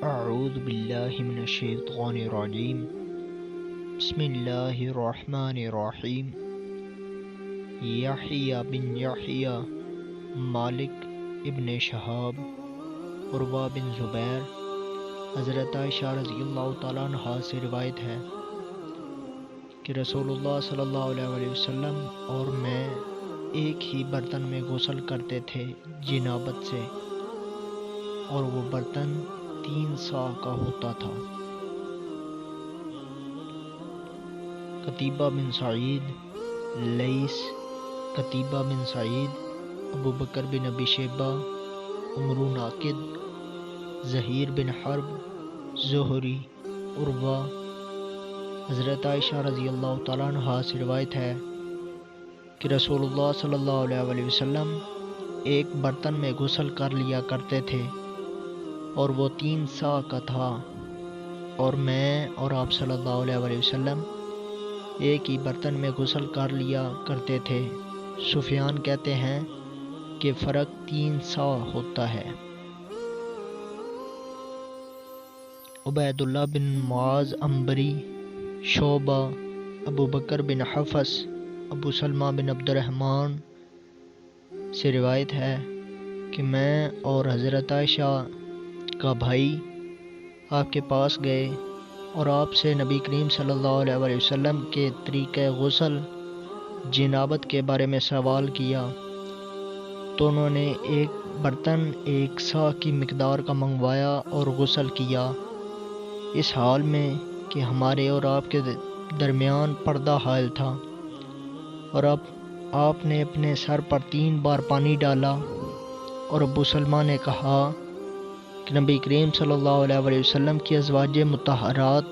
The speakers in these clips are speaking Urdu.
اعوذ باللہ من الشیطان الرجیم بسم اللہ الرحمن الرحیم یحییٰ بن یحییٰ مالک ابن شہاب عروہ بن زبیر حضرت عائشہ رضی اللہ تعالیٰ عنہ سے روایت ہے کہ رسول اللہ صلی اللہ علیہ وسلم اور میں ایک ہی برتن میں غسل کرتے تھے جنابت سے، اور وہ برتن 3 سا کا ہوتا تھا۔ قتیبہ بن سعید لیث، قتیبہ بن سعید، ابو بکر بن ابی شیبہ، عمرو ناقد، زہیر بن حرب، زہری، عروہ۔ حضرت عائشہ رضی اللہ تعالیٰ عنہ سے روایت ہے کہ رسول اللہ صلی اللہ علیہ وسلم ایک برتن میں غسل کر لیا کرتے تھے اور وہ 3 سا کا تھا، اور میں اور آپ صلی اللہ علیہ وسلم ایک ہی برتن میں غسل کر لیا کرتے تھے۔ سفیان کہتے ہیں کہ فرق 3 سا ہوتا ہے۔ عبید اللہ بن معاذ عنبری، شعبہ، ابو بکر بن حفص، ابو سلمہ بن عبد الرحمن سے روایت ہے کہ میں اور حضرت عائشہ کا بھائی آپ کے پاس گئے اور آپ سے نبی کریم صلی اللہ علیہ وسلم کے طریقہ غسل جنابت کے بارے میں سوال کیا، تو انہوں نے ایک برتن 1 سا کی مقدار کا منگوایا اور غسل کیا، اس حال میں کہ ہمارے اور آپ کے درمیان پردہ حائل تھا، اور اب آپ نے اپنے سر پر 3 بار پانی ڈالا، اور ابو سلمہ نے کہا کہ نبی کریم صلی اللہ علیہ وسلم کی ازواج مطہرات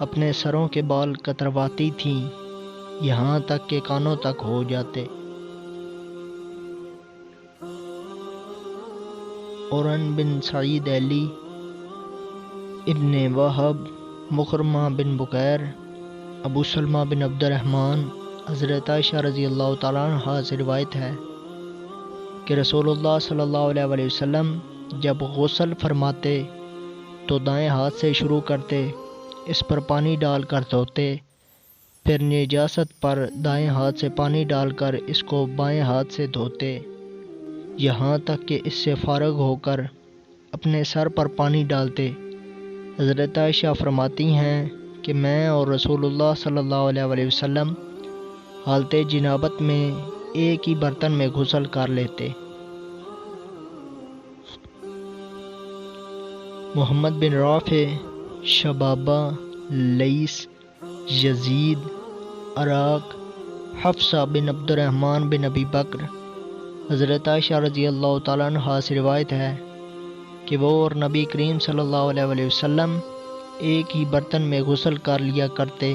اپنے سروں کے بال کترواتی تھیں یہاں تک کہ کانوں تک ہو جاتے۔ اورن بن سعید ایلی، ابن وہب، مخرمہ بن بکیر، ابو سلمہ بن عبد الرحمن، حضرت عائشہ رضی اللہ تعالیٰ عنہ سے روایت ہے کہ رسول اللہ صلی اللہ علیہ وسلم جب غسل فرماتے تو دائیں ہاتھ سے شروع کرتے، اس پر پانی ڈال کر دھوتے، پھر نجاست پر دائیں ہاتھ سے پانی ڈال کر اس کو بائیں ہاتھ سے دھوتے، یہاں تک کہ اس سے فارغ ہو کر اپنے سر پر پانی ڈالتے۔ حضرت عائشہ فرماتی ہیں کہ میں اور رسول اللہ صلی اللہ علیہ وسلم حالت جنابت میں ایک ہی برتن میں غسل کر لیتے۔ محمد بن رافع، شبابہ، لیث، یزید، عراق، حفصہ بن عبد الرحمن بن ابی بکر۔ حضرت عائشہ رضی اللہ تعالیٰ عنہ سے روایت ہے کہ وہ اور نبی کریم صلی اللہ علیہ وسلم ایک ہی برتن میں غسل کر لیا کرتے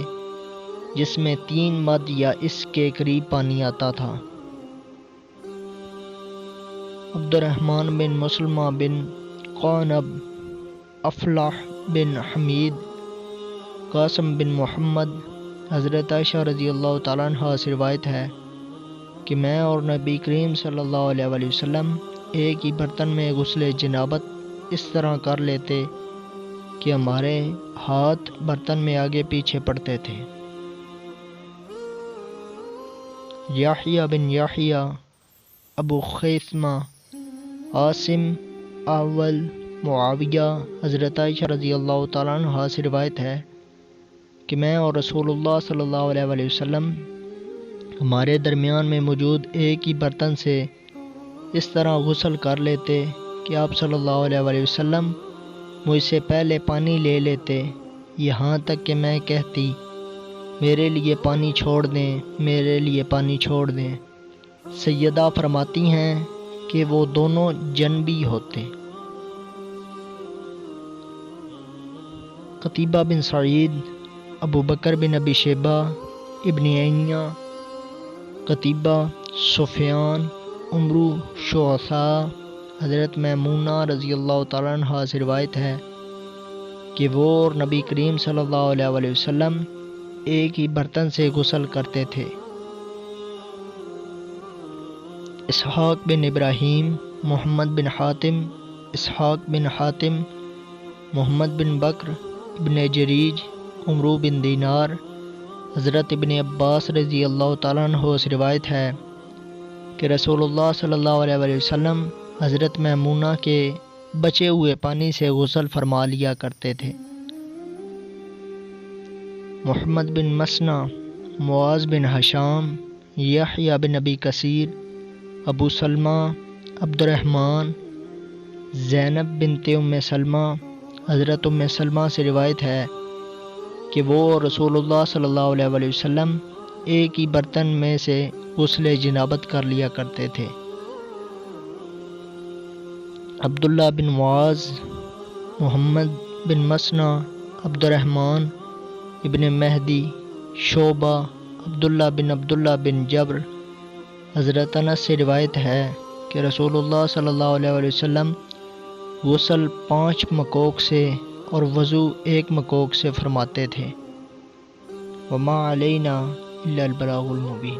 جس میں 3 مد یا اس کے قریب پانی آتا تھا۔ عبد الرحمن بن مسلمہ بن قعنب، افلاح بن حمید، قاسم بن محمد۔ حضرت عائشہ رضی اللہ تعالیٰ عنہ سے روایت ہے کہ میں اور نبی کریم صلی اللہ علیہ وسلم ایک ہی برتن میں غسل جنابت اس طرح کر لیتے کہ ہمارے ہاتھ برتن میں آگے پیچھے پڑتے تھے۔ یحییٰ بن یحییٰ، ابو خیثمہ، عاصم، اول، معاویہ۔ حضرت عائشہ رضی اللہ تعالیٰ عنہ سے روایت ہے کہ میں اور رسول اللہ صلی اللہ علیہ وسلم ہمارے درمیان میں موجود ایک ہی برتن سے اس طرح غسل کر لیتے کہ آپ صلی اللہ علیہ وسلم مجھ سے پہلے پانی لے لیتے، یہاں تک کہ میں کہتی میرے لیے پانی چھوڑ دیں، میرے لیے پانی چھوڑ دیں۔ سیدہ فرماتی ہیں کہ وہ دونوں جنبی ہوتے۔ قتیبہ بن سعید، ابو بکر بن ابی شیبہ، ابن عینیہ، قتیبہ، سفیان، عمرو، شعثاء۔ حضرت میمونہ رضی اللہ تعالیٰ عنہ سے روایت ہے کہ وہ اور نبی کریم صلی اللہ علیہ وسلم ایک ہی برتن سے غسل کرتے تھے۔ اسحاق بن ابراہیم، محمد بن حاتم، اسحاق بن حاتم، محمد بن بکر ابن جریج عمرو بن دینار حضرت ابن عباس رضی اللہ تعالیٰ عنہ سے روایت ہے کہ رسول اللہ صلی اللہ علیہ وآلہ وسلم حضرت میمونہ کے بچے ہوئے پانی سے غسل فرما لیا کرتے تھے۔ محمد بن مسنہ، معاذ بن ہشام، یحییٰ بن ابی کثیر، ابو سلمہ عبد الرحمن، زینب بنت ام سلمہ حضرت ام سلمہ سے روایت ہے کہ وہ رسول اللہ صلی اللہ علیہ وآلہ وسلم ایک ہی برتن میں سے غسل جنابت کر لیا کرتے تھے۔ عبداللہ بن معاذ، محمد بن مسنہ، عبد الرحمن ابن مہدی، شعبہ، عبداللہ بن جبر حضرت انس سے روایت ہے کہ رسول اللہ صلی اللہ علیہ وآلہ وسلم غسل 5 مکوک سے اور وضو 1 مکوک سے فرماتے تھے۔ وما علینا الا البلاغ المبین۔